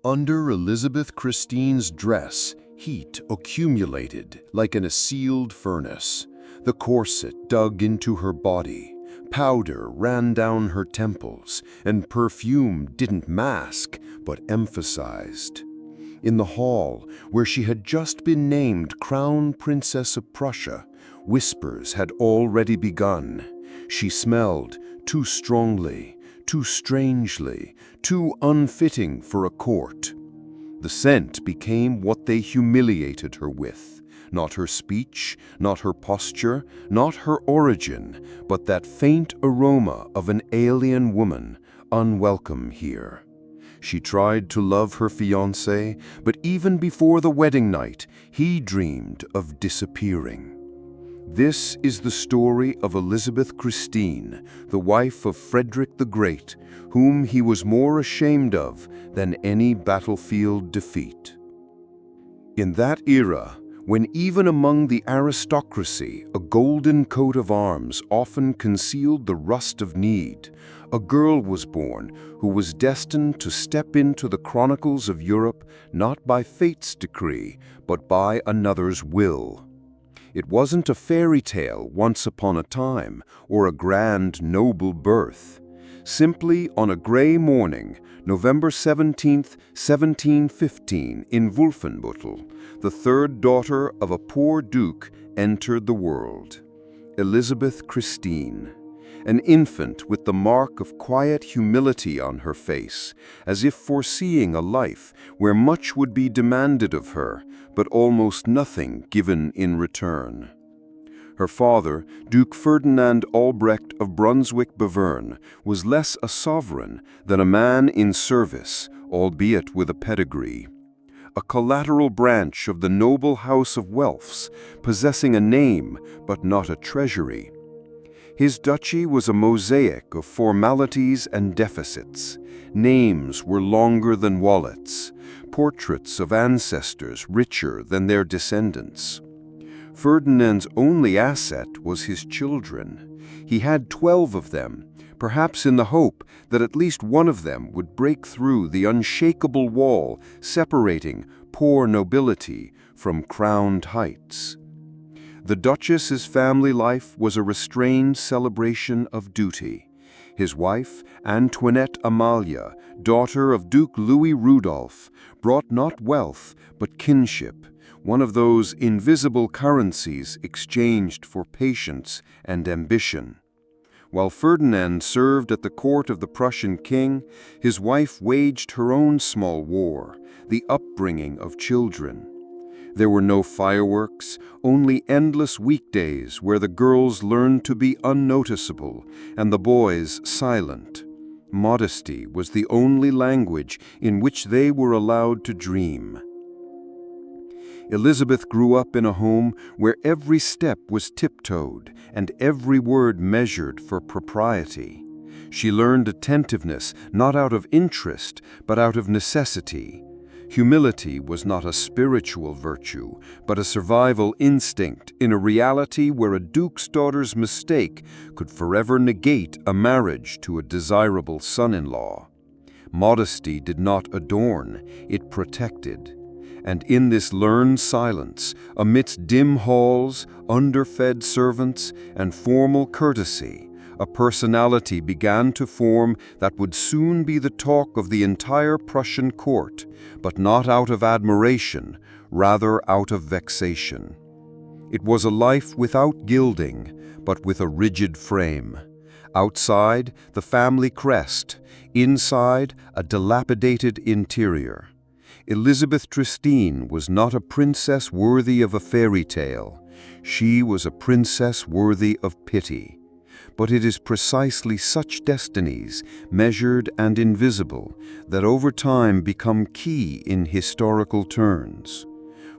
Under Elisabeth Christine's dress, heat accumulated like in a sealed furnace. The corset dug into her body, powder ran down her temples, and perfume didn't mask but emphasized. In the hall, where she had just been named Crown Princess of Prussia, whispers had already begun. She smelled too strongly, too strangely, too unfitting for a court. The scent became what they humiliated her with. Not her speech, not her posture, not her origin, but that faint aroma of an alien woman, unwelcome here. She tried to love her fiancé, but even before the wedding night, he dreamed of disappearing. This is the story of Elisabeth Christine, the wife of Frederick the Great, whom he was more ashamed of than any battlefield defeat. In that era, when even among the aristocracy a golden coat of arms often concealed the rust of need, a girl was born who was destined to step into the chronicles of Europe not by fate's decree, but by another's will. It wasn't a fairy tale once upon a time, or a grand, noble birth. Simply on a gray morning, November 17th, 1715, in Wolfenbüttel, the third daughter of a poor duke entered the world. Elisabeth Christine, an infant with the mark of quiet humility on her face, as if foreseeing a life where much would be demanded of her, but almost nothing given in return. Her father, Duke Ferdinand Albrecht of Brunswick-Bevern, was less a sovereign than a man in service, albeit with a pedigree. A collateral branch of the noble house of Welfs, possessing a name but not a treasury. His duchy was a mosaic of formalities and deficits. Names were longer than wallets, portraits of ancestors richer than their descendants. Ferdinand's only asset was his children. He had 12 of them, perhaps in the hope that at least one of them would break through the unshakable wall separating poor nobility from crowned heights. The Duchess's family life was a restrained celebration of duty. His wife, Antoinette Amalia, daughter of Duke Louis Rudolph, brought not wealth but kinship, one of those invisible currencies exchanged for patience and ambition. While Ferdinand served at the court of the Prussian king, his wife waged her own small war, the upbringing of children. There were no fireworks, only endless weekdays where the girls learned to be unnoticeable and the boys silent. Modesty was the only language in which they were allowed to dream. Elisabeth grew up in a home where every step was tiptoed and every word measured for propriety. She learned attentiveness not out of interest, but out of necessity. Humility was not a spiritual virtue, but a survival instinct in a reality where a duke's daughter's mistake could forever negate a marriage to a desirable son-in-law. Modesty did not adorn, it protected. And in this learned silence, amidst dim halls, underfed servants, and formal courtesy, a personality began to form that would soon be the talk of the entire Prussian court, but not out of admiration, rather out of vexation. It was a life without gilding, but with a rigid frame. Outside, the family crest; inside, a dilapidated interior. Elisabeth Christine was not a princess worthy of a fairy tale. She was a princess worthy of pity. But it is precisely such destinies, measured and invisible, that over time become key in historical turns.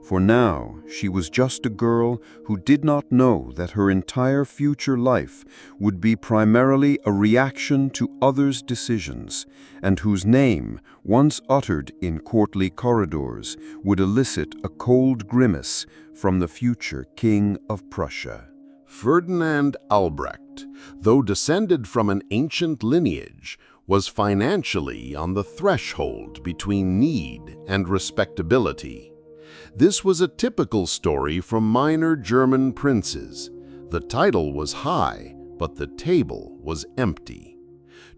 For now, she was just a girl who did not know that her entire future life would be primarily a reaction to others' decisions, and whose name, once uttered in courtly corridors, would elicit a cold grimace from the future King of Prussia. Ferdinand Albrecht, though descended from an ancient lineage, was financially on the threshold between need and respectability. This was a typical story from minor German princes. The title was high, but the table was empty.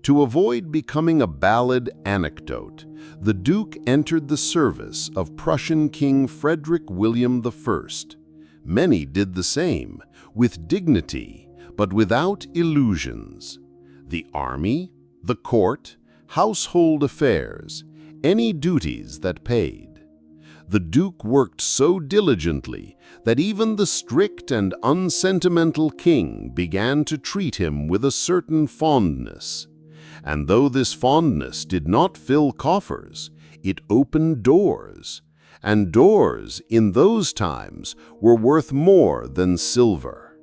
To avoid becoming a ballad anecdote, the Duke entered the service of Prussian King Frederick William I. Many did the same, with dignity, but without illusions. The army, the court, household affairs, any duties that paid. The Duke worked so diligently that even the strict and unsentimental king began to treat him with a certain fondness. And though this fondness did not fill coffers, it opened doors. And doors, in those times, were worth more than silver.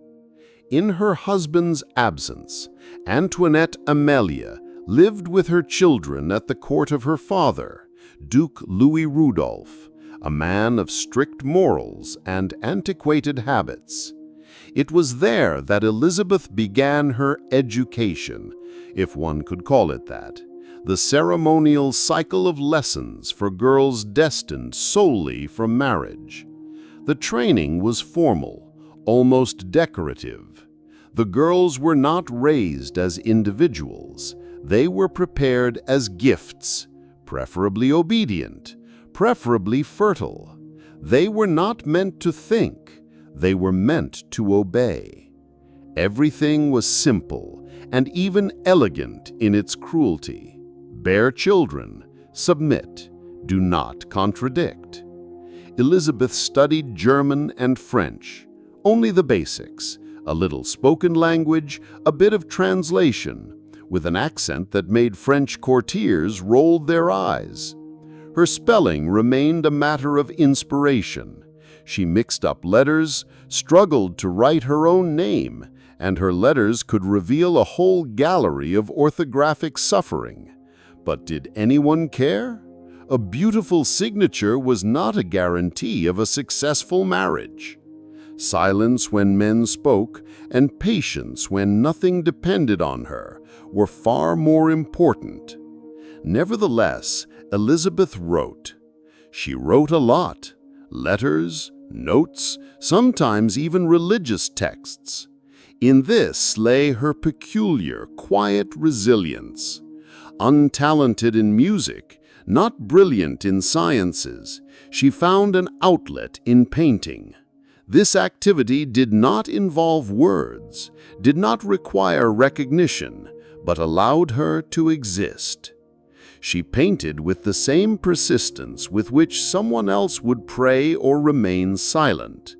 In her husband's absence, Antoinette Amelia lived with her children at the court of her father, Duke Louis Rudolph, a man of strict morals and antiquated habits. It was there that Elizabeth began her education, if one could call it that, the ceremonial cycle of lessons for girls destined solely for marriage. The training was formal, almost decorative. The girls were not raised as individuals. They were prepared as gifts, preferably obedient, preferably fertile. They were not meant to think, they were meant to obey. Everything was simple and even elegant in its cruelty. Bear children, submit, do not contradict. Elizabeth studied German and French, only the basics, a little spoken language, a bit of translation, with an accent that made French courtiers roll their eyes. Her spelling remained a matter of inspiration. She mixed up letters, struggled to write her own name, and her letters could reveal a whole gallery of orthographic suffering. But did anyone care? A beautiful signature was not a guarantee of a successful marriage. Silence when men spoke and patience when nothing depended on her were far more important. Nevertheless, Elizabeth wrote. She wrote a lot. Letters, notes, sometimes even religious texts. In this lay her peculiar, quiet resilience. Untalented in music, not brilliant in sciences, she found an outlet in painting. This activity did not involve words, did not require recognition, but allowed her to exist. She painted with the same persistence with which someone else would pray or remain silent.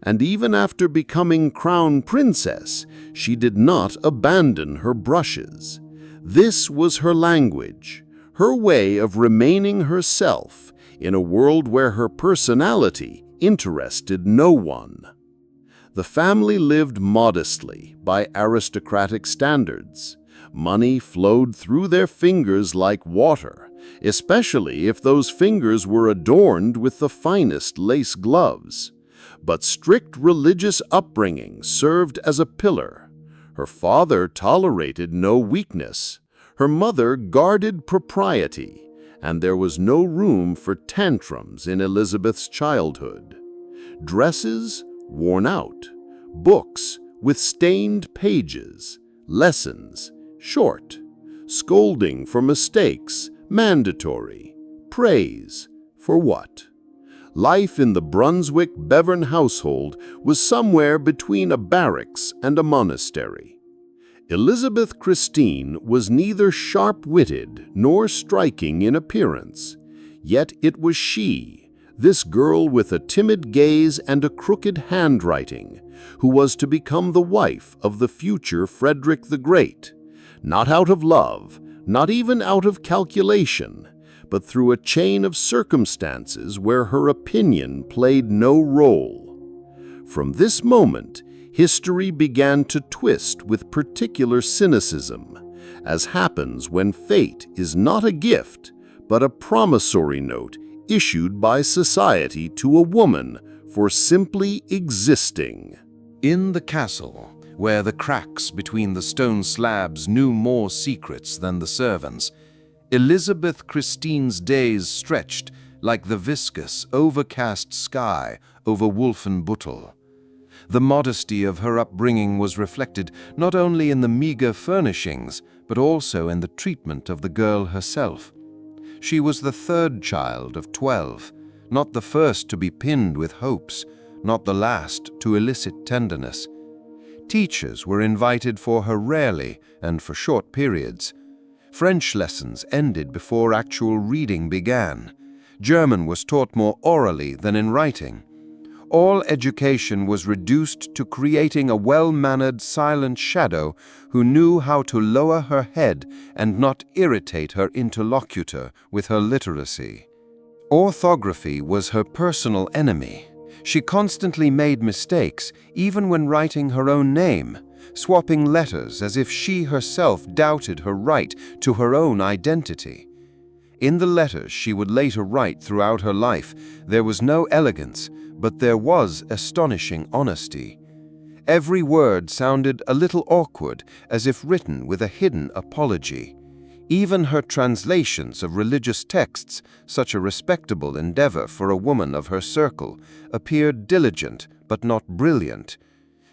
And even after becoming crown princess, she did not abandon her brushes. This was her language, her way of remaining herself in a world where her personality interested no one. The family lived modestly by aristocratic standards. Money flowed through their fingers like water, especially if those fingers were adorned with the finest lace gloves. But strict religious upbringing served as a pillar. Her father tolerated no weakness. Her mother guarded propriety, and there was no room for tantrums in Elizabeth's childhood. Dresses worn out, books with stained pages, lessons short, scolding for mistakes mandatory, praise for what? Life in the Brunswick-Bevern household was somewhere between a barracks and a monastery. Elisabeth Christine was neither sharp-witted nor striking in appearance, yet it was she, this girl with a timid gaze and a crooked handwriting, who was to become the wife of the future Frederick the Great, not out of love, not even out of calculation, but through a chain of circumstances where her opinion played no role. From this moment, history began to twist with particular cynicism, as happens when fate is not a gift, but a promissory note issued by society to a woman for simply existing. In the castle, where the cracks between the stone slabs knew more secrets than the servants. Elisabeth Christine's days stretched like the viscous, overcast sky over Wolfenbüttel. The modesty of her upbringing was reflected not only in the meager furnishings, but also in the treatment of the girl herself. She was the third child of 12, not the first to be pinned with hopes, not the last to elicit tenderness. Teachers were invited for her rarely and for short periods. French lessons ended before actual reading began. German was taught more orally than in writing. All education was reduced to creating a well-mannered, silent shadow who knew how to lower her head and not irritate her interlocutor with her literacy. Orthography was her personal enemy. She constantly made mistakes, even when writing her own name, swapping letters as if she herself doubted her right to her own identity. In the letters she would later write throughout her life, there was no elegance, but there was astonishing honesty. Every word sounded a little awkward, as if written with a hidden apology. Even her translations of religious texts, such a respectable endeavor for a woman of her circle, appeared diligent but not brilliant.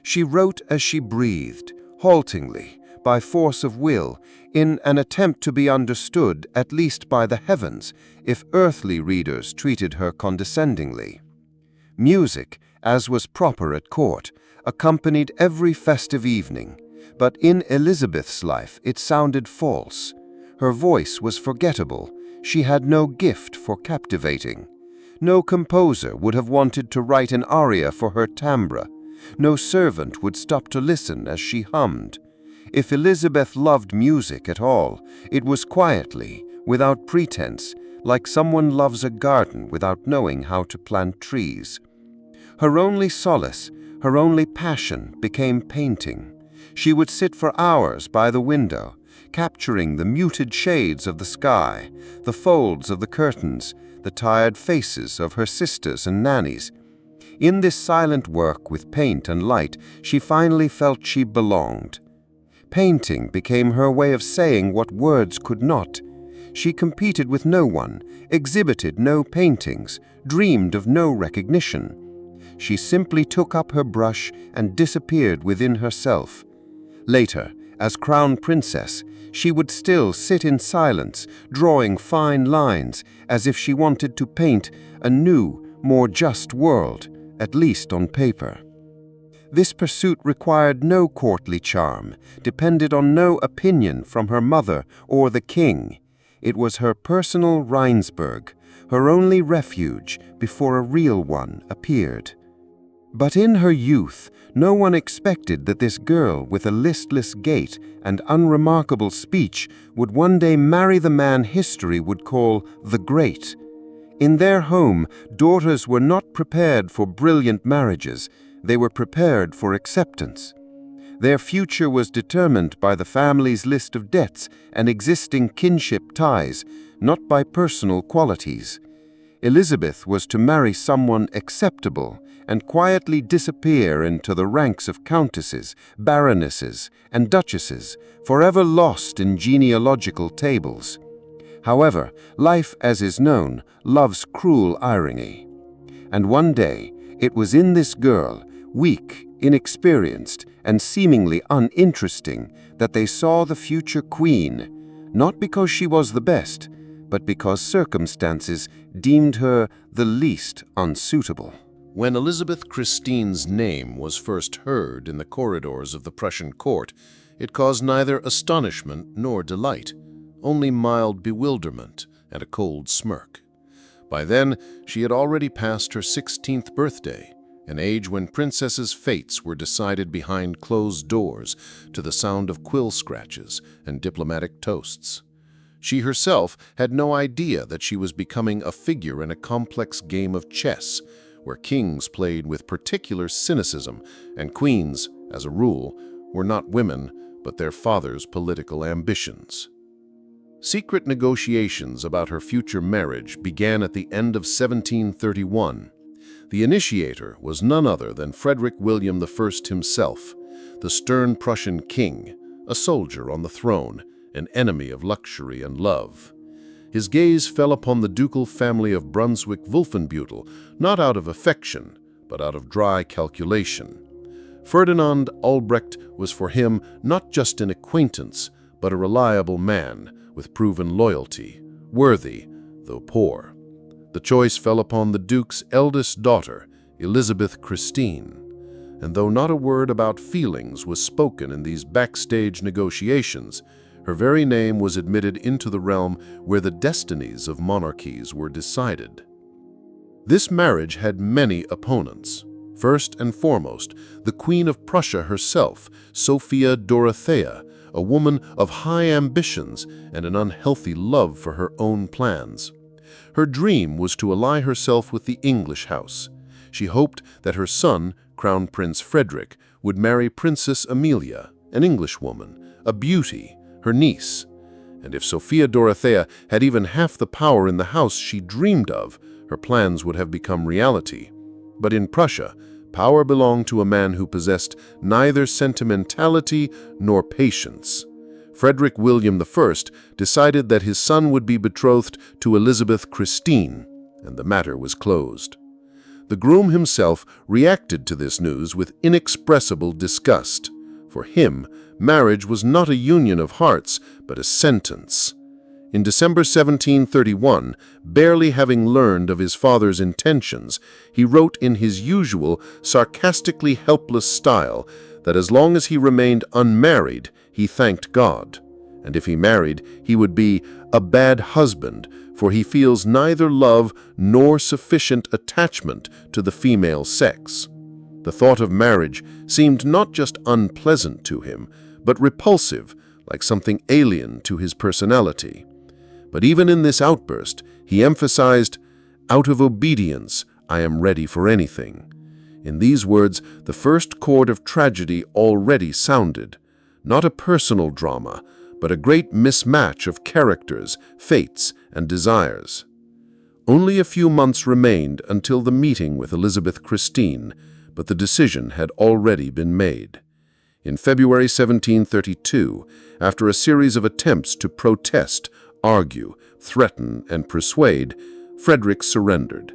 She wrote as she breathed, haltingly, by force of will, in an attempt to be understood at least by the heavens, if earthly readers treated her condescendingly. Music, as was proper at court, accompanied every festive evening, but in Elizabeth's life it sounded false. Her voice was forgettable. She had no gift for captivating. No composer would have wanted to write an aria for her timbre. No servant would stop to listen as she hummed. If Elizabeth loved music at all, it was quietly, without pretense, like someone loves a garden without knowing how to plant trees. Her only solace, her only passion, became painting. She would sit for hours by the window, capturing the muted shades of the sky, the folds of the curtains, the tired faces of her sisters and nannies. In this silent work with paint and light, she finally felt she belonged. Painting became her way of saying what words could not. She competed with no one, exhibited no paintings, dreamed of no recognition. She simply took up her brush and disappeared within herself. Later, as crown princess, she would still sit in silence, drawing fine lines, as if she wanted to paint a new, more just world, at least on paper. This pursuit required no courtly charm, depended on no opinion from her mother or the king. It was her personal Rheinsberg, her only refuge before a real one appeared. But in her youth, no one expected that this girl with a listless gait and unremarkable speech would one day marry the man history would call the Great. In their home, daughters were not prepared for brilliant marriages, they were prepared for acceptance. Their future was determined by the family's list of debts and existing kinship ties, not by personal qualities. Elizabeth was to marry someone acceptable and quietly disappear into the ranks of countesses, baronesses, and duchesses, forever lost in genealogical tables. However, life, as is known, loves cruel irony. And one day, it was in this girl, weak, inexperienced, and seemingly uninteresting, that they saw the future queen, not because she was the best, but because circumstances deemed her the least unsuitable. When Elisabeth Christine's name was first heard in the corridors of the Prussian court, it caused neither astonishment nor delight, only mild bewilderment and a cold smirk. By then, she had already passed her 16th birthday, an age when princesses' fates were decided behind closed doors to the sound of quill scratches and diplomatic toasts. She herself had no idea that she was becoming a figure in a complex game of chess, where kings played with particular cynicism and queens, as a rule, were not women but their fathers' political ambitions. Secret negotiations about her future marriage began at the end of 1731. The initiator was none other than Frederick William I himself, The stern Prussian king, a soldier on the throne, an enemy of luxury and love. His gaze fell upon the ducal family of Brunswick-Wolfenbüttel, not out of affection, but out of dry calculation. Ferdinand Albrecht was for him not just an acquaintance, but a reliable man with proven loyalty, worthy, though poor. The choice fell upon the Duke's eldest daughter, Elisabeth Christine. And though not a word about feelings was spoken in these backstage negotiations, her very name was admitted into the realm where the destinies of monarchies were decided. This marriage had many opponents. First and foremost, the Queen of Prussia herself, Sophia Dorothea, a woman of high ambitions and an unhealthy love for her own plans. Her dream was to ally herself with the English house. She hoped that her son, Crown Prince Frederick, would marry Princess Amelia, an Englishwoman, a beauty, her niece. And if Sophia Dorothea had even half the power in the house she dreamed of, her plans would have become reality. But in Prussia, power belonged to a man who possessed neither sentimentality nor patience. Frederick William I decided that his son would be betrothed to Elisabeth Christine, and the matter was closed. The groom himself reacted to this news with inexpressible disgust. For him, marriage was not a union of hearts, but a sentence. In December 1731, barely having learned of his father's intentions, he wrote in his usual, sarcastically helpless style that as long as he remained unmarried, he thanked God, and if he married, he would be a bad husband, for he feels neither love nor sufficient attachment to the female sex. The thought of marriage seemed not just unpleasant to him, but repulsive, like something alien to his personality. But even in this outburst, he emphasized, "Out of obedience, I am ready for anything." In these words, the first chord of tragedy already sounded. Not a personal drama, but a great mismatch of characters, fates, and desires. Only a few months remained until the meeting with Elisabeth Christine, but the decision had already been made. In February 1732, after a series of attempts to protest, argue, threaten, and persuade, Frederick surrendered.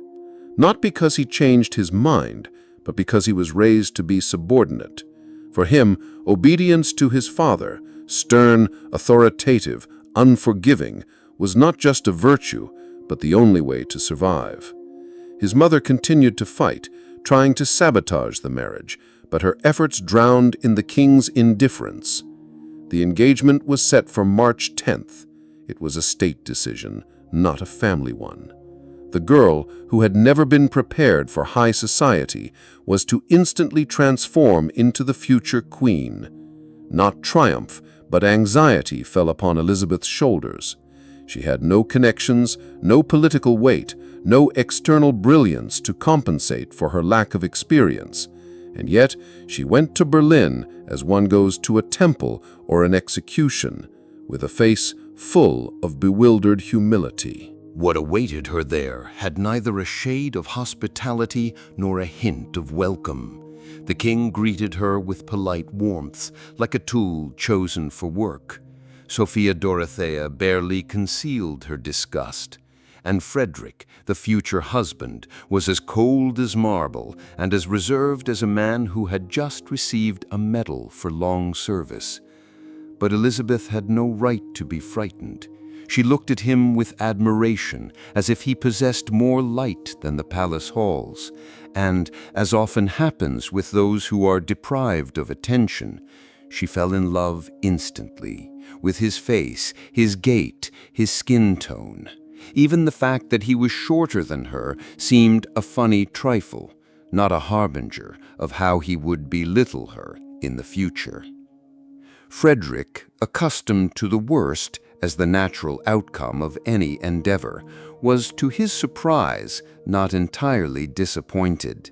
Not because he changed his mind, but because he was raised to be subordinate. For him, obedience to his father, stern, authoritative, unforgiving, was not just a virtue, but the only way to survive. His mother continued to fight, trying to sabotage the marriage, but her efforts drowned in the king's indifference. The engagement was set for March 10th. It was a state decision, not a family one. The girl, who had never been prepared for high society, was to instantly transform into the future queen. Not triumph, but anxiety fell upon Elizabeth's shoulders. She had no connections, no political weight, no external brilliance to compensate for her lack of experience. And yet she went to Berlin as one goes to a temple or an execution, with a face full of bewildered humility. What awaited her there had neither a shade of hospitality nor a hint of welcome. The king greeted her with polite warmth, like a tool chosen for work. Sophia Dorothea barely concealed her disgust, and Frederick, the future husband, was as cold as marble and as reserved as a man who had just received a medal for long service. But Elisabeth had no right to be frightened. She looked at him with admiration, as if he possessed more light than the palace halls, and, as often happens with those who are deprived of attention, she fell in love instantly, with his face, his gait, his skin tone. Even the fact that he was shorter than her seemed a funny trifle, not a harbinger of how he would belittle her in the future. Frederick, accustomed to the worst as the natural outcome of any endeavor, was, to his surprise, not entirely disappointed.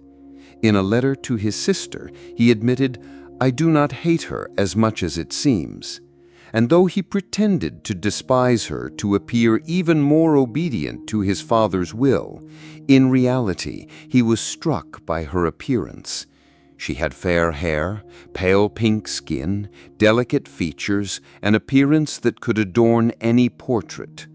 In a letter to his sister, he admitted, "I do not hate her as much as it seems." And though he pretended to despise her to appear even more obedient to his father's will, in reality he was struck by her appearance. She had fair hair, pale pink skin, delicate features, an appearance that could adorn any portrait.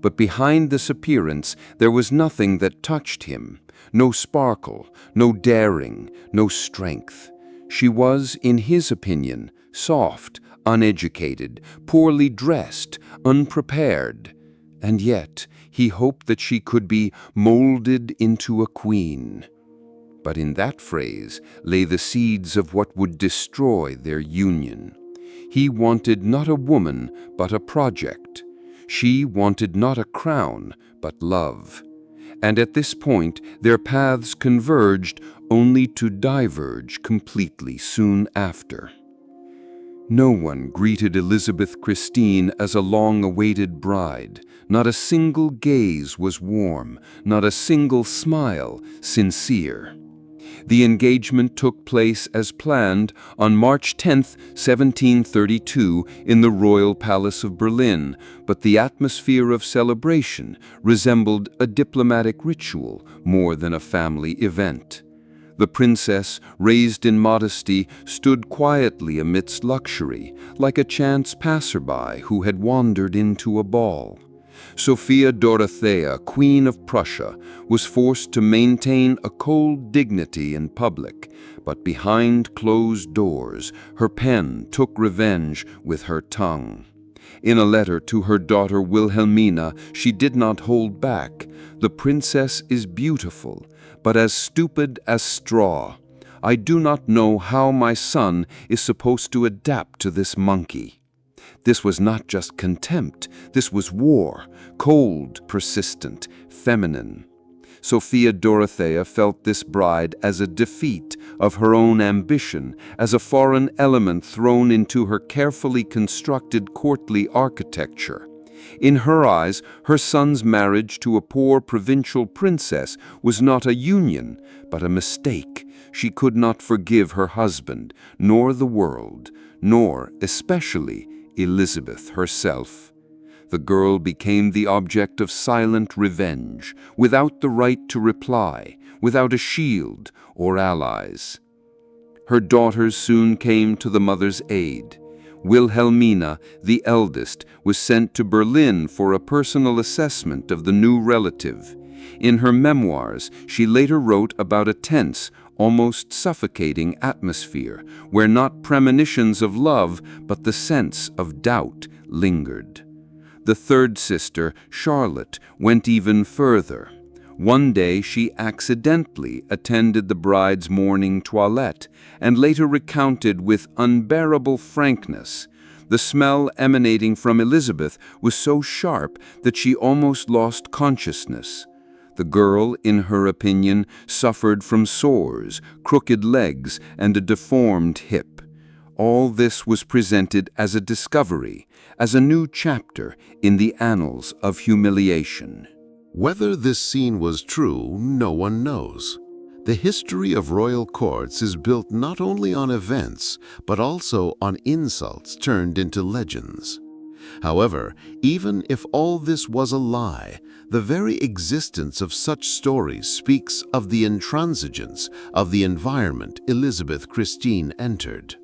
But behind this appearance there was nothing that touched him, no sparkle, no daring, no strength. She was, in his opinion, soft, uneducated, poorly dressed, unprepared. And yet he hoped that she could be molded into a queen. But in that phrase lay the seeds of what would destroy their union. He wanted not a woman, but a project. She wanted not a crown, but love. And at this point, their paths converged, only to diverge completely soon after. No one greeted Elisabeth Christine as a long-awaited bride. Not a single gaze was warm, not a single smile sincere. The engagement took place as planned on March 10, 1732, in the Royal Palace of Berlin, but the atmosphere of celebration resembled a diplomatic ritual more than a family event. The princess, raised in modesty, stood quietly amidst luxury, like a chance passerby who had wandered into a ball. Sophia Dorothea, Queen of Prussia, was forced to maintain a cold dignity in public, but behind closed doors, her pen took revenge with her tongue. In a letter to her daughter Wilhelmina, she did not hold back. "The princess is beautiful, but as stupid as straw. I do not know how my son is supposed to adapt to this monkey." This was not just contempt, this was war, cold, persistent, feminine. Sophia Dorothea felt this bride as a defeat of her own ambition, as a foreign element thrown into her carefully constructed courtly architecture. In her eyes, her son's marriage to a poor provincial princess was not a union, but a mistake. She could not forgive her husband, nor the world, nor, especially, Elisabeth herself. The girl became the object of silent revenge, without the right to reply, without a shield or allies. Her daughters soon came to the mother's aid. Wilhelmina, the eldest, was sent to Berlin for a personal assessment of the new relative. In her memoirs, she later wrote about a tense, almost suffocating atmosphere, where not premonitions of love, but the sense of doubt lingered. The third sister, Charlotte, went even further. One day she accidentally attended the bride's morning toilette, and later recounted with unbearable frankness. The smell emanating from Elisabeth was so sharp that she almost lost consciousness. The girl, in her opinion, suffered from sores, crooked legs, and a deformed hip. All this was presented as a discovery, as a new chapter in the annals of humiliation. Whether this scene was true, no one knows. The history of royal courts is built not only on events, but also on insults turned into legends. However, even if all this was a lie, the very existence of such stories speaks of the intransigence of the environment Elisabeth Christine entered.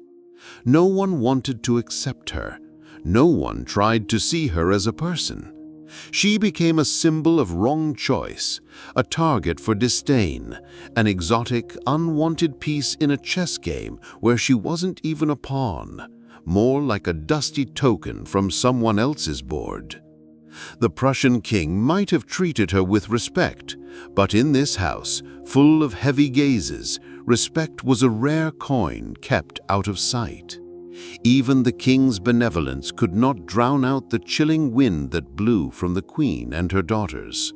No one wanted to accept her. No one tried to see her as a person. She became a symbol of wrong choice, a target for disdain, an exotic, unwanted piece in a chess game where she wasn't even a pawn, more like a dusty token from someone else's board. The Prussian king might have treated her with respect, but in this house, full of heavy gazes, respect was a rare coin kept out of sight. Even the king's benevolence could not drown out the chilling wind that blew from the queen and her daughters.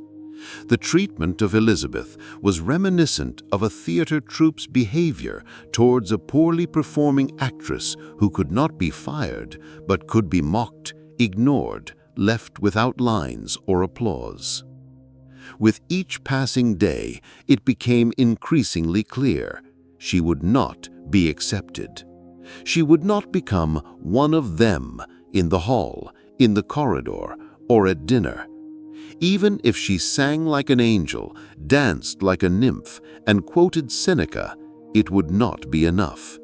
The treatment of Elisabeth was reminiscent of a theater troupe's behavior towards a poorly performing actress who could not be fired, but could be mocked, ignored, left without lines or applause. With each passing day, it became increasingly clear she would not be accepted. She would not become one of them in the hall, in the corridor, or at dinner. Even if she sang like an angel, danced like a nymph, and quoted Seneca, it would not be enough.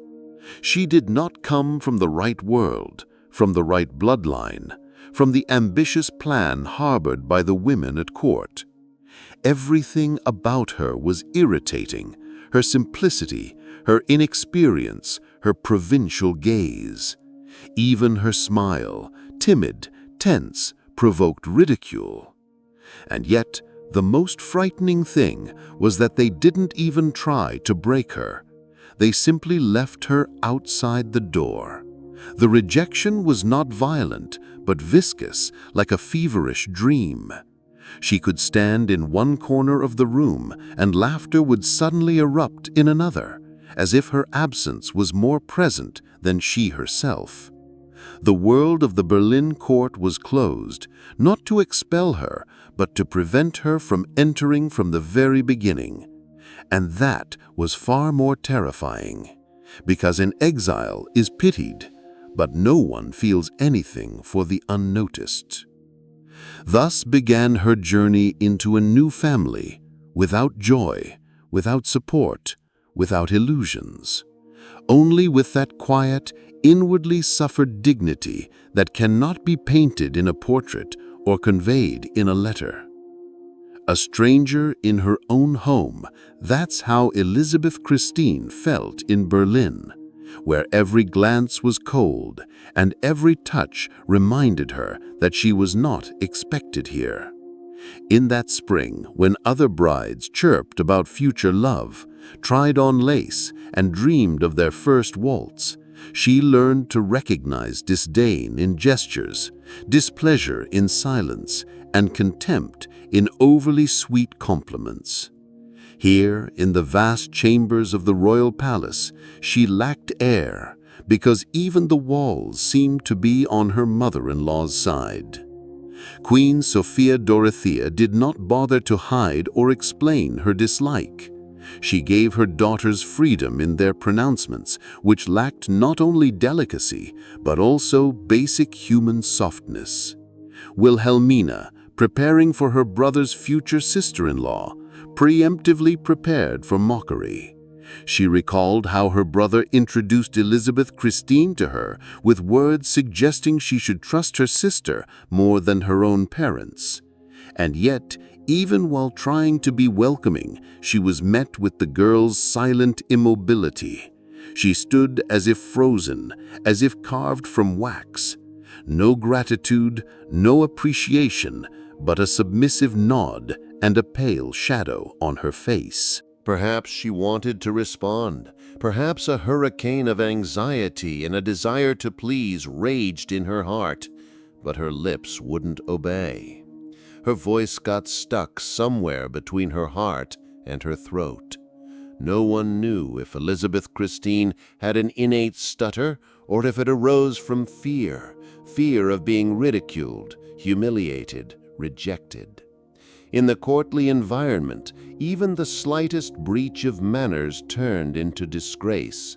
She did not come from the right world, from the right bloodline, from the ambitious plan harbored by the women at court. Everything about her was irritating: her simplicity, her inexperience, her provincial gaze. Even her smile, timid, tense, provoked ridicule. And yet, the most frightening thing was that they didn't even try to break her. They simply left her outside the door. The rejection was not violent, but viscous, like a feverish dream. She could stand in one corner of the room, and laughter would suddenly erupt in another, as if her absence was more present than she herself. The world of the Berlin court was closed, not to expel her, but to prevent her from entering from the very beginning. And that was far more terrifying, because an exile is pitied, but no one feels anything for the unnoticed. Thus began her journey into a new family, without joy, without support, without illusions, only with that quiet, inwardly suffered dignity that cannot be painted in a portrait or conveyed in a letter. A stranger in her own home, that's how Elisabeth Christine felt in Berlin, where every glance was cold and every touch reminded her that she was not expected here. In that spring, when other brides chirped about future love, tried on lace, and dreamed of their first waltz, she learned to recognize disdain in gestures, displeasure in silence, and contempt in overly sweet compliments. Here, in the vast chambers of the royal palace, she lacked air, because even the walls seemed to be on her mother-in-law's side. Queen Sophia Dorothea did not bother to hide or explain her dislike. She gave her daughters freedom in their pronouncements, which lacked not only delicacy, but also basic human softness. Wilhelmina, preparing for her brother's future sister-in-law, preemptively prepared for mockery. She recalled how her brother introduced Elisabeth Christine to her with words suggesting she should trust her sister more than her own parents. And yet, even while trying to be welcoming, she was met with the girl's silent immobility. She stood as if frozen, as if carved from wax. No gratitude, no appreciation, but a submissive nod and a pale shadow on her face. Perhaps she wanted to respond. Perhaps a hurricane of anxiety and a desire to please raged in her heart, but her lips wouldn't obey. Her voice got stuck somewhere between her heart and her throat. No one knew if Elisabeth Christine had an innate stutter or if it arose from fear of being ridiculed, humiliated, rejected. In the courtly environment, even the slightest breach of manners turned into disgrace.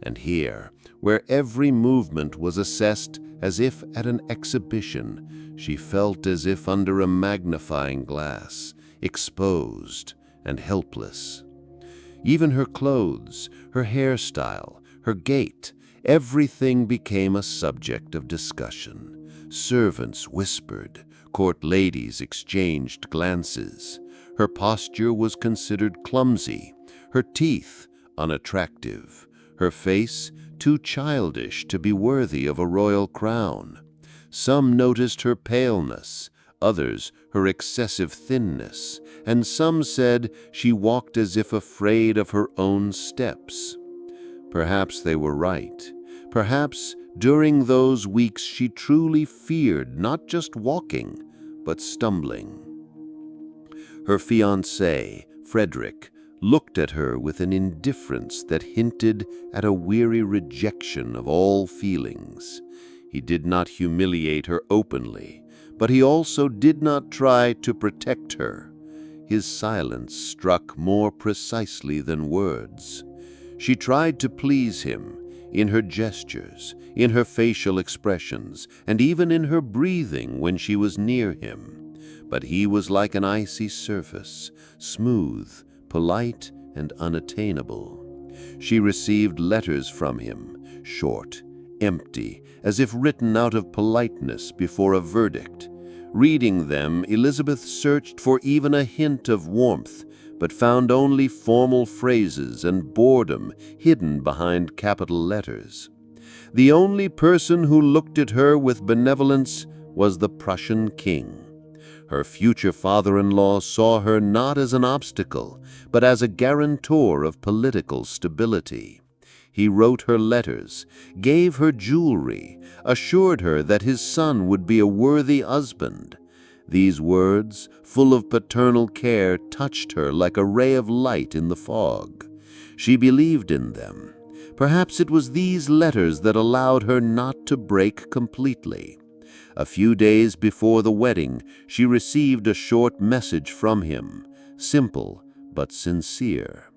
And here, where every movement was assessed as if at an exhibition, she felt as if under a magnifying glass, exposed and helpless. Even her clothes, her hairstyle, her gait, everything became a subject of discussion. Servants whispered, court ladies exchanged glances. Her posture was considered clumsy, her teeth unattractive, her face too childish to be worthy of a royal crown. Some noticed her paleness, others her excessive thinness, and some said she walked as if afraid of her own steps. Perhaps they were right. Perhaps during those weeks she truly feared not just walking, but stumbling. Her fiancé, Frederick, looked at her with an indifference that hinted at a weary rejection of all feelings. He did not humiliate her openly, but he also did not try to protect her. His silence struck more precisely than words. She tried to please him in her gestures, in her facial expressions, and even in her breathing when she was near him. But he was like an icy surface, smooth, polite, and unattainable. She received letters from him, short, empty, as if written out of politeness before a verdict. Reading them, Elisabeth searched for even a hint of warmth, but found only formal phrases and boredom hidden behind capital letters. The only person who looked at her with benevolence was the Prussian king. Her future father-in-law saw her not as an obstacle, but as a guarantor of political stability. He wrote her letters, gave her jewelry, assured her that his son would be a worthy husband. These words, full of paternal care, touched her like a ray of light in the fog. She believed in them. Perhaps it was these letters that allowed her not to break completely. A few days before the wedding, she received a short message from him, simple but sincere.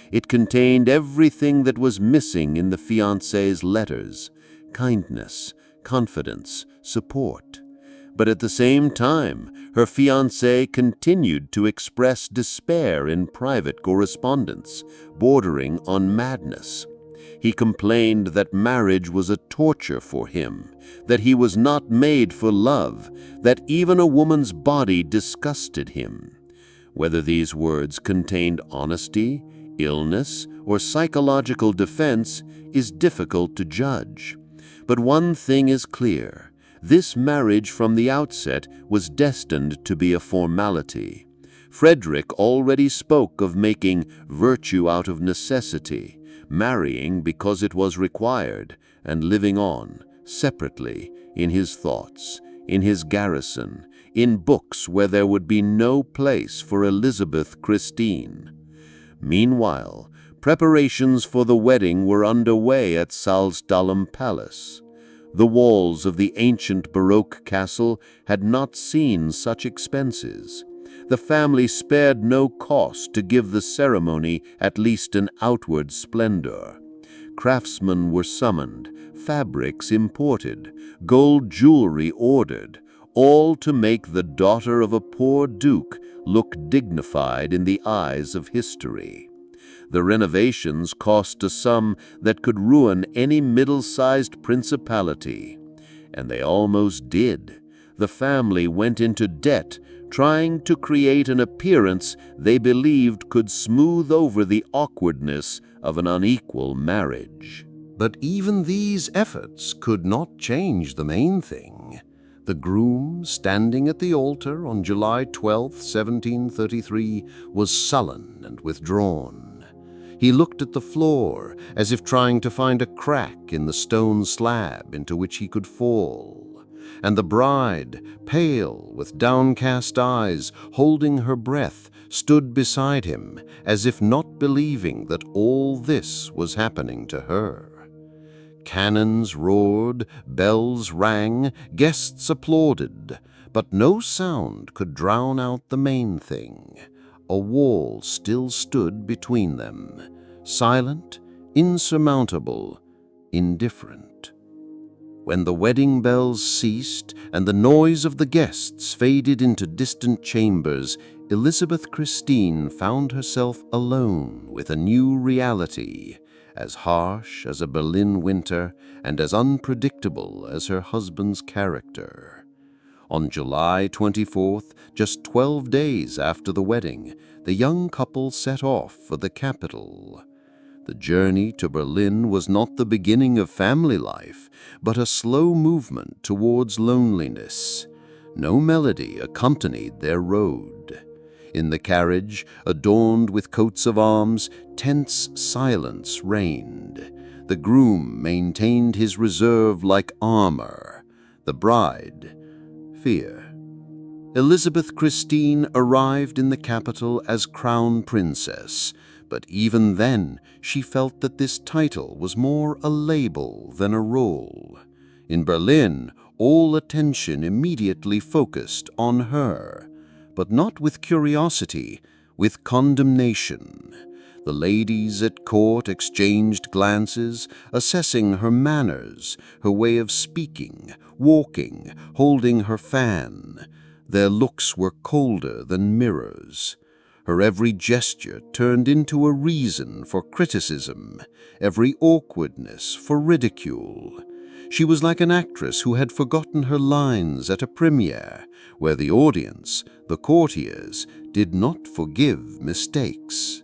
It contained everything that was missing in the fiancé's letters: kindness, confidence, support. But at the same time, her fiancé continued to express despair in private correspondence, bordering on madness. He complained that marriage was a torture for him, that he was not made for love, that even a woman's body disgusted him. Whether these words contained honesty, illness, or psychological defense is difficult to judge. But one thing is clear: this marriage from the outset was destined to be a formality. Frederick already spoke of making virtue out of necessity, marrying because it was required, and living on, separately, in his thoughts, in his garrison, in books where there would be no place for Elisabeth Christine. Meanwhile, preparations for the wedding were underway at Salzdahlem Palace. The walls of the ancient Baroque castle had not seen such expenses. The family spared no cost to give the ceremony at least an outward splendor. Craftsmen were summoned, fabrics imported, gold jewelry ordered, all to make the daughter of a poor duke look dignified in the eyes of history. The renovations cost a sum that could ruin any middle-sized principality. And they almost did. The family went into debt, trying to create an appearance they believed could smooth over the awkwardness of an unequal marriage. But even these efforts could not change the main thing. The groom, standing at the altar on July 12, 1733, was sullen and withdrawn. He looked at the floor as if trying to find a crack in the stone slab into which he could fall. And the bride, pale, with downcast eyes, holding her breath, stood beside him, as if not believing that all this was happening to her. Cannons roared, bells rang, guests applauded, but no sound could drown out the main thing. A wall still stood between them, silent, insurmountable, indifferent. When the wedding bells ceased and the noise of the guests faded into distant chambers, Elisabeth Christine found herself alone with a new reality, as harsh as a Berlin winter and as unpredictable as her husband's character. On July 24th, just 12 days after the wedding, the young couple set off for the capital. The journey to Berlin was not the beginning of family life, but a slow movement towards loneliness. No melody accompanied their road. In the carriage, adorned with coats of arms, tense silence reigned. The groom maintained his reserve like armor. The bride, fear. Elisabeth Christine arrived in the capital as crown princess, but even then she felt that this title was more a label than a role. In Berlin, all attention immediately focused on her, but not with curiosity, with condemnation. The ladies at court exchanged glances, assessing her manners, her way of speaking, walking, holding her fan. Their looks were colder than mirrors. Her every gesture turned into a reason for criticism, every awkwardness for ridicule. She was like an actress who had forgotten her lines at a premiere, where the audience, the courtiers, did not forgive mistakes.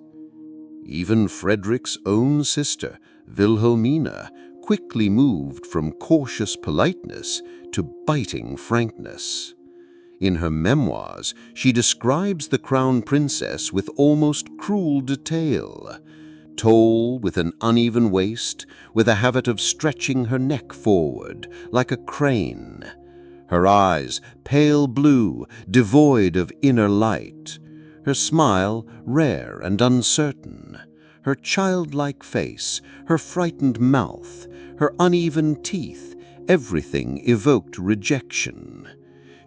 Even Frederick's own sister, Wilhelmina, quickly moved from cautious politeness to biting frankness. In her memoirs, she describes the crown princess with almost cruel detail. Tall, with an uneven waist, with a habit of stretching her neck forward like a crane. Her eyes pale blue, devoid of inner light. Her smile rare and uncertain. Her childlike face, her frightened mouth, her uneven teeth, everything evoked rejection.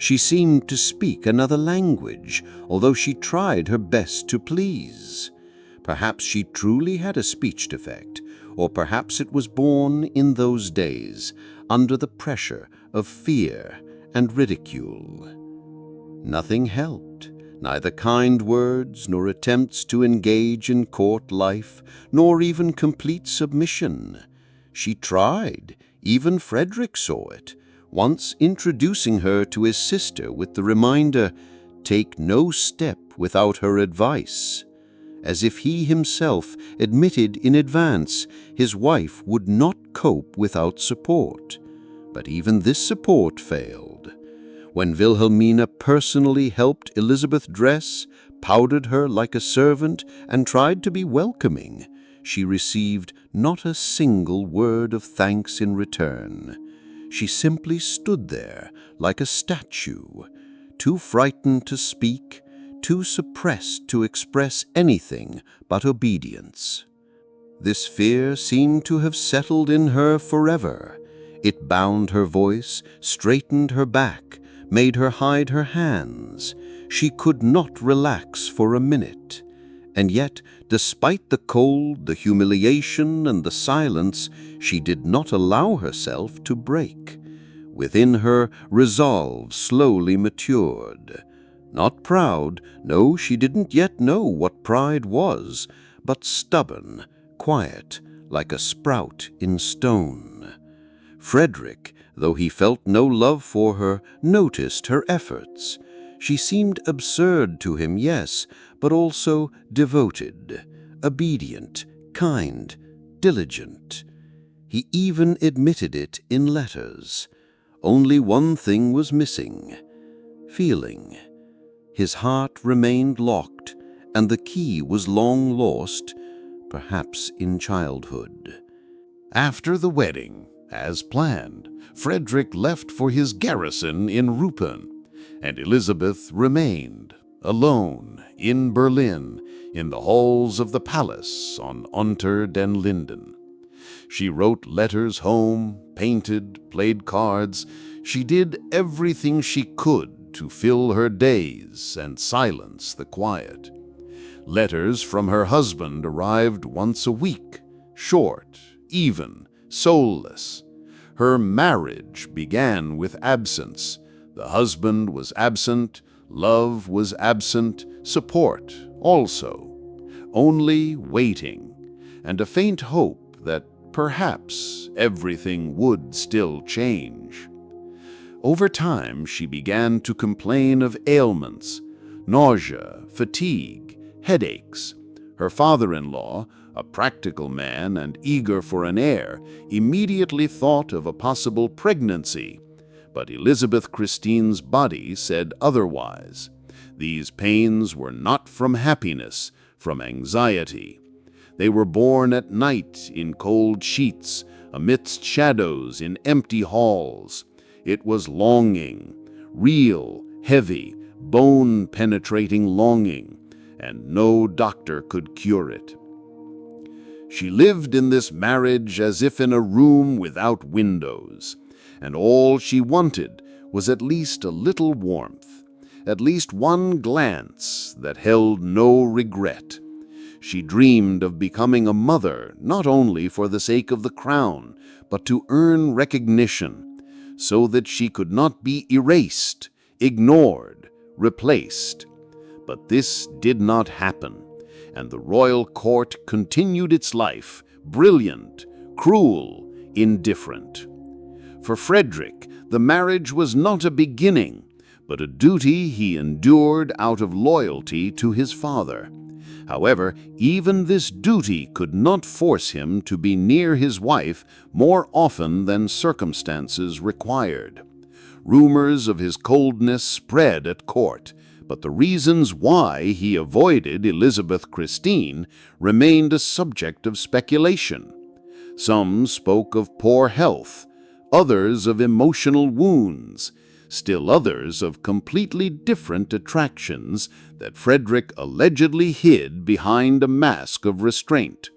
She seemed to speak another language, although she tried her best to please. Perhaps she truly had a speech defect, or perhaps it was born in those days, under the pressure of fear and ridicule. Nothing helped, neither kind words nor attempts to engage in court life, nor even complete submission. She tried, even Frederick saw it, once introducing her to his sister with the reminder, "Take no step without her advice," as if he himself admitted in advance his wife would not cope without support. But even this support failed. When Wilhelmina personally helped Elisabeth dress, powdered her like a servant, and tried to be welcoming, she received not a single word of thanks in return. She simply stood there like a statue, too frightened to speak, too suppressed to express anything but obedience. This fear seemed to have settled in her forever. It bound her voice, straightened her back, made her hide her hands. She could not relax for a minute. And yet, despite the cold, the humiliation, and the silence, she did not allow herself to break. Within her, resolve slowly matured. Not proud, no, she didn't yet know what pride was, but stubborn, quiet, like a sprout in stone. Frederick, though he felt no love for her, noticed her efforts. She seemed absurd to him, yes, but also devoted, obedient, kind, diligent. He even admitted it in letters. Only one thing was missing: feeling. His heart remained locked, and the key was long lost, perhaps in childhood. After the wedding, as planned, Frederick left for his garrison in Rupin, and Elisabeth remained, alone, in Berlin, in the halls of the palace on Unter den Linden. She wrote letters home, painted, played cards. She did everything she could to fill her days and silence the quiet. Letters from her husband arrived once a week, short, even, soulless. Her marriage began with absence. The husband was absent, love was absent, support also. Only waiting, and a faint hope that perhaps everything would still change. Over time, she began to complain of ailments, nausea, fatigue, headaches. Her father-in-law, a practical man and eager for an heir, immediately thought of a possible pregnancy. But Elisabeth Christine's body said otherwise. These pains were not from happiness, from anxiety. They were born at night in cold sheets, amidst shadows in empty halls. It was longing, real, heavy, bone-penetrating longing, and no doctor could cure it. She lived in this marriage as if in a room without windows, and all she wanted was at least a little warmth, at least one glance that held no regret. She dreamed of becoming a mother not only for the sake of the crown, but to earn recognition, so that she could not be erased, ignored, replaced. But this did not happen, and the royal court continued its life, brilliant, cruel, indifferent. For Frederick, the marriage was not a beginning, but a duty he endured out of loyalty to his father. However, even this duty could not force him to be near his wife more often than circumstances required. Rumors of his coldness spread at court, but the reasons why he avoided Elisabeth Christine remained a subject of speculation. Some spoke of poor health, others of emotional wounds, still others of completely different attractions that Frederick allegedly hid behind a mask of restraint.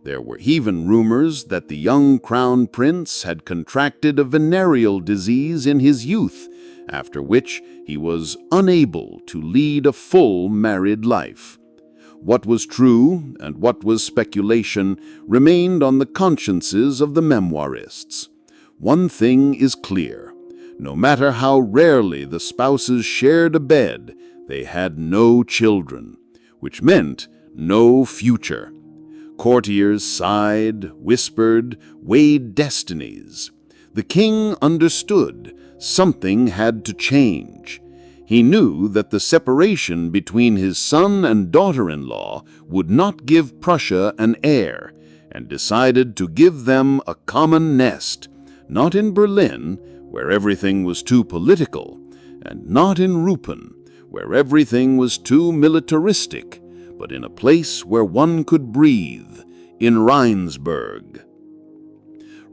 There were even rumors that the young crown prince had contracted a venereal disease in his youth, after which he was unable to lead a full married life. What was true and what was speculation remained on the consciences of the memoirists. One thing is clear. No matter how rarely the spouses shared a bed, they had no children, which meant no future. Courtiers sighed, whispered, weighed destinies. The king understood something had to change. He knew that the separation between his son and daughter-in-law would not give Prussia an heir, and decided to give them a common nest, not in Berlin, where everything was too political, and not in Rupin, where everything was too militaristic, but in a place where one could breathe, in Rheinsberg.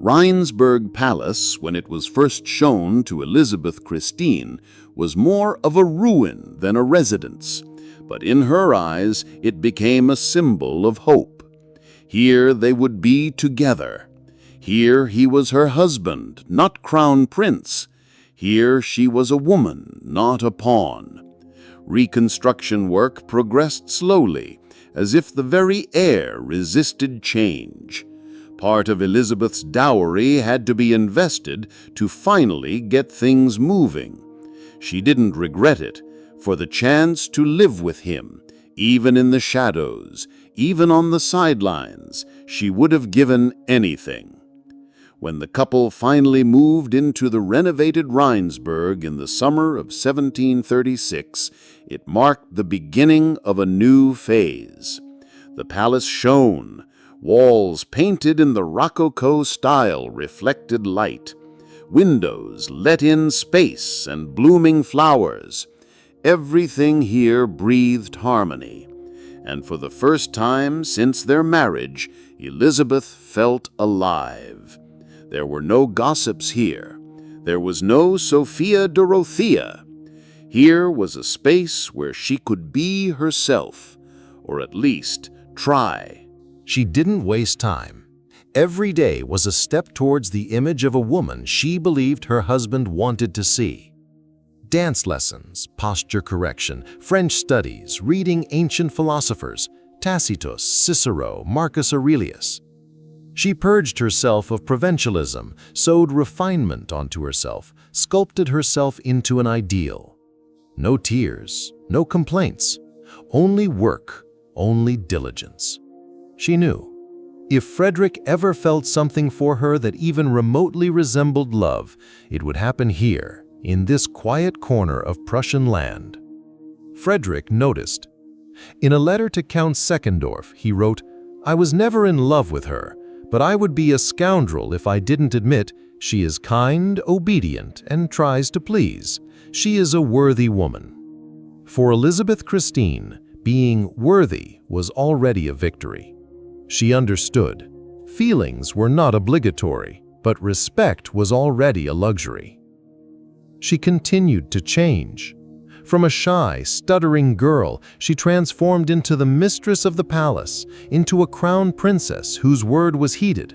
Rheinsberg Palace, when it was first shown to Elisabeth Christine, was more of a ruin than a residence, but in her eyes it became a symbol of hope. Here they would be together. Here he was her husband, not crown prince. Here she was a woman, not a pawn. Reconstruction work progressed slowly, as if the very air resisted change. Part of Elizabeth's dowry had to be invested to finally get things moving. She didn't regret it, for the chance to live with him, even in the shadows, even on the sidelines, she would have given anything. When the couple finally moved into the renovated Rheinsberg in the summer of 1736, it marked the beginning of a new phase. The palace shone. Walls painted in the Rococo style reflected light. Windows let in space and blooming flowers. Everything here breathed harmony. And for the first time since their marriage, Elizabeth felt alive. There were no gossips here. There was no Sophia Dorothea. Here was a space where she could be herself, or at least try. She didn't waste time. Every day was a step towards the image of a woman she believed her husband wanted to see. Dance lessons, posture correction, French studies, reading ancient philosophers, Tacitus, Cicero, Marcus Aurelius. She purged herself of provincialism, sewed refinement onto herself, sculpted herself into an ideal. No tears, no complaints, only work, only diligence. She knew, if Frederick ever felt something for her that even remotely resembled love, it would happen here, in this quiet corner of Prussian land. Frederick noticed. In a letter to Count Seckendorf, he wrote, "I was never in love with her, but I would be a scoundrel if I didn't admit she is kind, obedient, and tries to please. She is a worthy woman." For Elisabeth Christine, being worthy was already a victory. She understood. Feelings were not obligatory, but respect was already a luxury. She continued to change. From a shy, stuttering girl, she transformed into the mistress of the palace, into a crown princess whose word was heeded.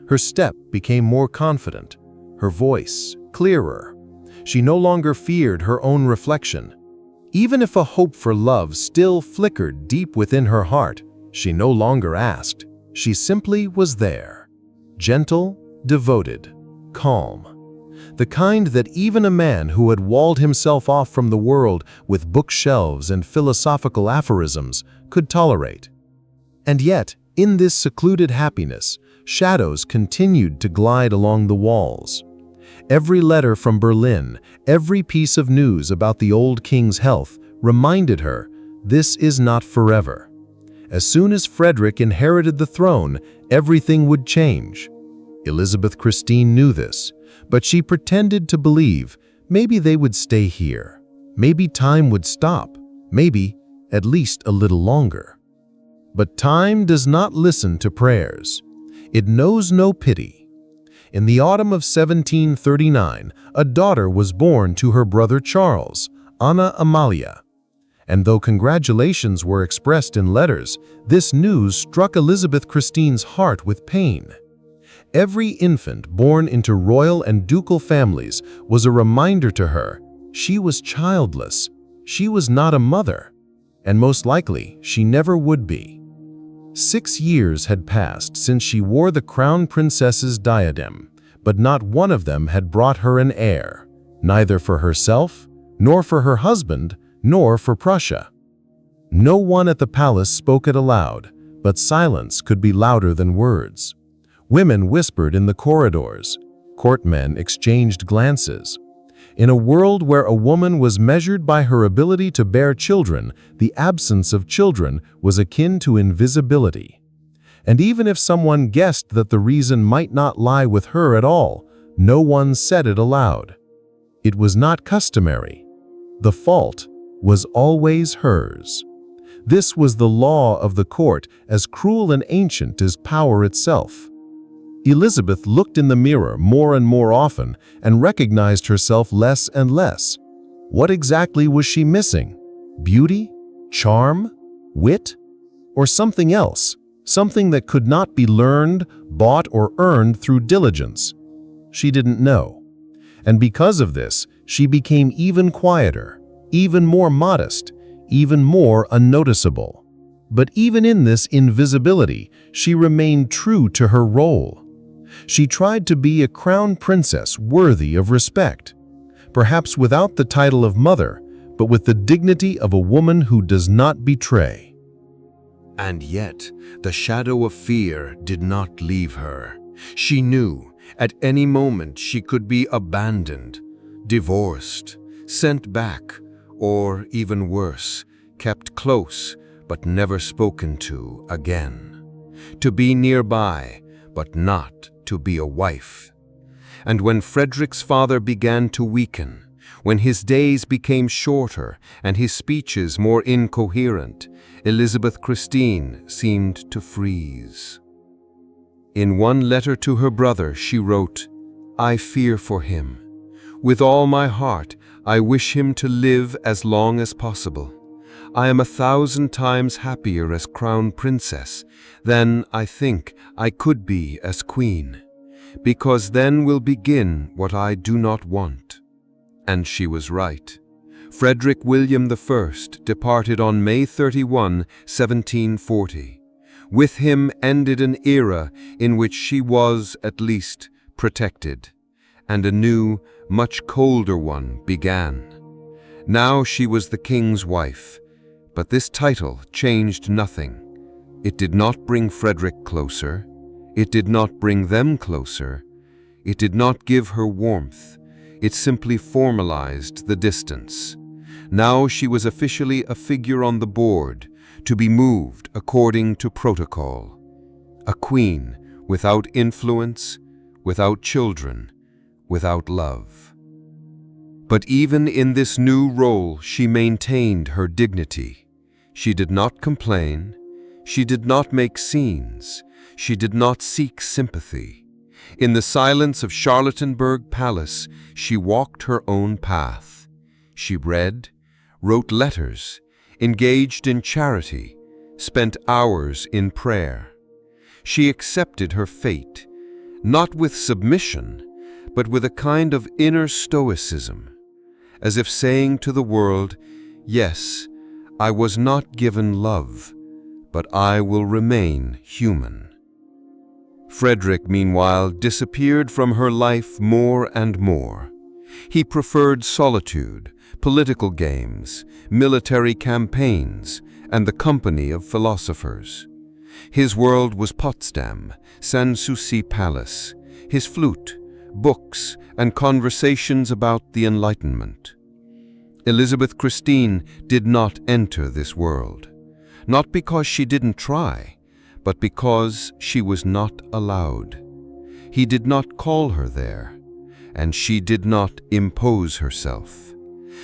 Her step became more confident, her voice clearer. She no longer feared her own reflection. Even if a hope for love still flickered deep within her heart, she no longer asked. She simply was there, gentle, devoted, calm. the kind that even a man who had walled himself off from the world with bookshelves and philosophical aphorisms could tolerate. And yet, in this secluded happiness, shadows continued to glide along the walls. Every letter from Berlin, every piece of news about the old king's health reminded her, this is not forever. As soon as Frederick inherited the throne, everything would change. Elisabeth Christine knew this, but she pretended to believe maybe they would stay here. Maybe time would stop. Maybe at least a little longer. But time does not listen to prayers. It knows no pity. In the autumn of 1739, a daughter was born to her brother Charles, Anna Amalia. And though congratulations were expressed in letters, this news struck Elisabeth Christine's heart with pain. Every infant born into royal and ducal families was a reminder to her she was childless, she was not a mother, and most likely she never would be. 6 years had passed since she wore the crown princess's diadem, but not one of them had brought her an heir, neither for herself, nor for her husband, nor for Prussia. No one at the palace spoke it aloud, but silence could be louder than words. Women whispered in the corridors. Courtmen exchanged glances. In a world where a woman was measured by her ability to bear children, the absence of children was akin to invisibility. And even if someone guessed that the reason might not lie with her at all, no one said it aloud. It was not customary. The fault was always hers. This was the law of the court, as cruel and ancient as power itself. Elisabeth looked in the mirror more and more often and recognized herself less and less. What exactly was she missing? Beauty? Charm? Wit? Or something else? Something that could not be learned, bought, or earned through diligence? She didn't know. And because of this, she became even quieter, even more modest, even more unnoticeable. But even in this invisibility, she remained true to her role. She tried to be a crown princess worthy of respect, perhaps without the title of mother, but with the dignity of a woman who does not betray. And yet, the shadow of fear did not leave her. She knew at any moment she could be abandoned, divorced, sent back, or even worse, kept close but never spoken to again. To be nearby, but not to be a wife. And when Frederick's father began to weaken, when his days became shorter and his speeches more incoherent, Elisabeth Christine seemed to freeze. In one letter to her brother, she wrote, "I fear for him. With all my heart, I wish him to live as long as possible. I am 1,000 times happier as crown princess than I think I could be as queen, because then will begin what I do not want." And she was right. Frederick William I departed on May 31, 1740. With him ended an era in which she was, at least, protected, and a new, much colder one began. Now she was the king's wife, but this title changed nothing. It did not bring Frederick closer. It did not bring them closer. It did not give her warmth. It simply formalized the distance. Now she was officially a figure on the board, to be moved according to protocol. A queen without influence, without children, without love. But even in this new role, she maintained her dignity. She did not complain. She did not make scenes. She did not seek sympathy. In the silence of Charlottenburg Palace, she walked her own path. She read, wrote letters, engaged in charity, spent hours in prayer. She accepted her fate, not with submission, but with a kind of inner stoicism, as if saying to the world, "Yes, I was not given love, but I will remain human." Frederick, meanwhile, disappeared from her life more and more. He preferred solitude, political games, military campaigns, and the company of philosophers. His world was Potsdam, Sanssouci Palace, his flute, books, and conversations about the Enlightenment. Elisabeth Christine did not enter this world, not because she didn't try, but because she was not allowed. He did not call her there, and she did not impose herself.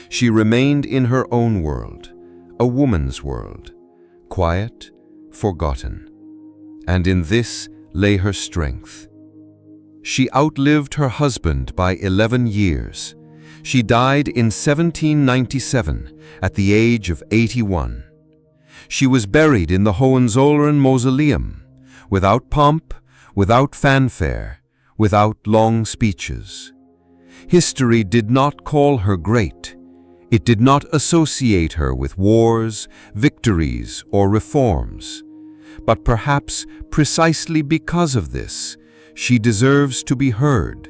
She remained in her own world, a woman's world, quiet, forgotten. And in this lay her strength. She outlived her husband by 11 years. She died in 1797 at the age of 81. She was buried in the Hohenzollern Mausoleum, without pomp, without fanfare, without long speeches. History did not call her great. It did not associate her with wars, victories, or reforms. But perhaps precisely because of this, she deserves to be heard,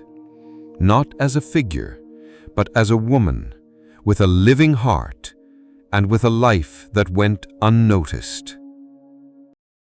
not as a figure, but as a woman, with a living heart, and with a life that went unnoticed.